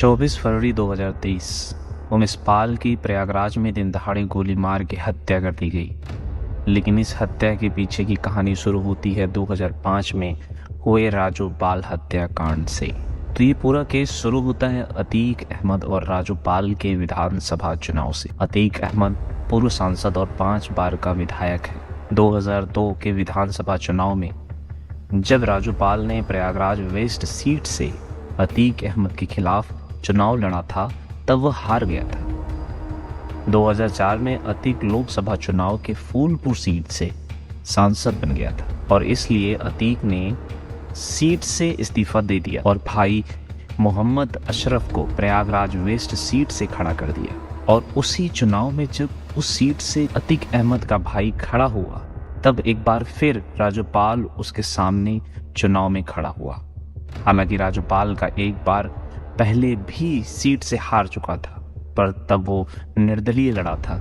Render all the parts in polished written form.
24 फरवरी 2023 उमेश पाल की प्रयागराज में दिन दहाड़े गोली मार के हत्या कर दी गई। लेकिन इस हत्या के पीछे की कहानी शुरू होती है 2005 में हुए राजू पाल हत्याकांड से। तो ये पूरा केस शुरू होता है अतीक अहमद और राजू पाल के विधानसभा चुनाव से। अतीक अहमद पूर्व सांसद और 5 बार का विधायक है। 2002 के विधानसभा चुनाव में जब राजू पाल ने प्रयागराज वेस्ट सीट से अतीक अहमद के खिलाफ चुनाव लड़ा था तब वह हार गया था। 2004 में अतीक लोकसभा चुनाव के फूलपुर सीट से सांसद बन गया था और इसलिए अतीक ने सीट से इस्तीफा दे दिया और भाई मोहम्मद अशरफ को प्रयागराज वेस्ट सीट से खड़ा कर दिया। और उसी चुनाव में जब उस सीट से अतीक अहमद का भाई खड़ा हुआ तब एक बार फिर राजू पाल उसके सामने चुनाव में खड़ा हुआ। हालांकि राजू पाल का एक बार पहले भी सीट से हार चुका था पर तब वो निर्दलीय लड़ा था,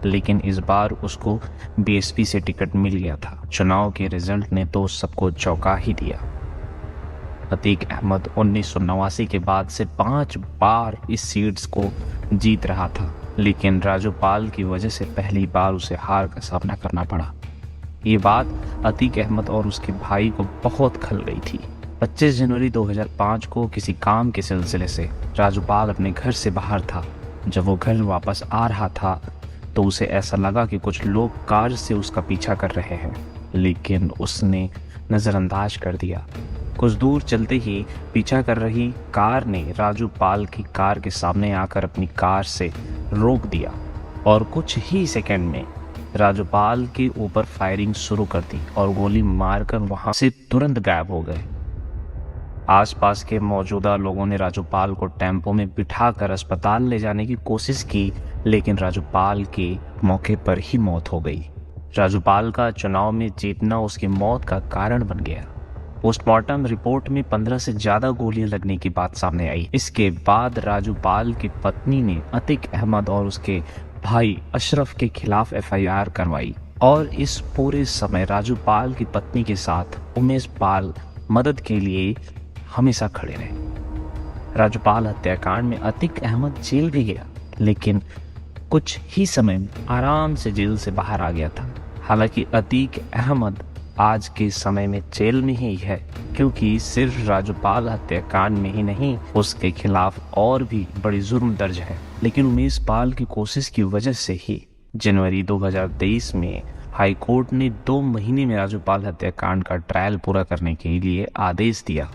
लेकिन इस बार उसको बीएसपी से टिकट मिल गया था। चुनाव के रिजल्ट ने तो सबको चौंका ही दिया। अतीक अहमद 1989 के बाद से 5 बार इस सीट्स को जीत रहा था, लेकिन राजू पाल की वजह से पहली बार उसे हार का सामना करना पड़ा। ये बात अतीक अहमद और उसके भाई को बहुत खल गई थी। 25 जनवरी 2005 को किसी काम के सिलसिले से राजू पाल अपने घर से बाहर था। जब वो घर वापस आ रहा था तो उसे ऐसा लगा कि कुछ लोग कार से उसका पीछा कर रहे हैं, लेकिन उसने नज़रअंदाज कर दिया। कुछ दूर चलते ही पीछा कर रही कार ने राजू पाल की कार के सामने आकर अपनी कार से रोक दिया और कुछ ही सेकंड में राजू पाल के ऊपर फायरिंग शुरू कर दी और गोली मारकर वहां से तुरंत गायब हो गए। आसपास के मौजूदा लोगों ने राजू पाल को टेम्पो में बिठाकर अस्पताल ले जाने की कोशिश की, लेकिन राजू पाल के मौके पर ही मौत हो गई। राजू पाल का चुनाव में जीतना उसकी मौत का कारण बन गया। पोस्टमार्टम रिपोर्ट में 15 से ज्यादा गोलियां लगने की बात सामने आई। इसके बाद राजू पाल की पत्नी ने अतीक अहमद और उसके भाई अशरफ के खिलाफ एफआईआर करवाई और इस पूरे समय राजू पाल की पत्नी के साथ उमेश पाल मदद के लिए हमेशा खड़े रहे। राजू पाल हत्याकांड में अतीक अहमद जेल भी गया, लेकिन कुछ ही समय में आराम से जेल से बाहर आ गया था। हालांकि अतीक अहमद आज के समय में जेल में ही है, क्योंकि सिर्फ राजू पाल हत्याकांड में ही नहीं उसके खिलाफ और भी बड़ी जुर्म दर्ज है। लेकिन उमेश पाल की कोशिश की वजह से ही जनवरी 2023 में हाई कोर्ट ने 2 महीने में राजू पाल हत्याकांड का ट्रायल पूरा करने के लिए आदेश दिया।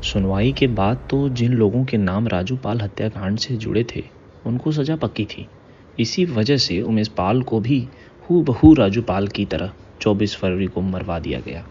सुनवाई के बाद तो जिन लोगों के नाम राजू पाल हत्याकांड से जुड़े थे उनको सजा पक्की थी। इसी वजह से उमेश पाल को भी हूबहू राजू पाल की तरह 24 फरवरी को मरवा दिया गया।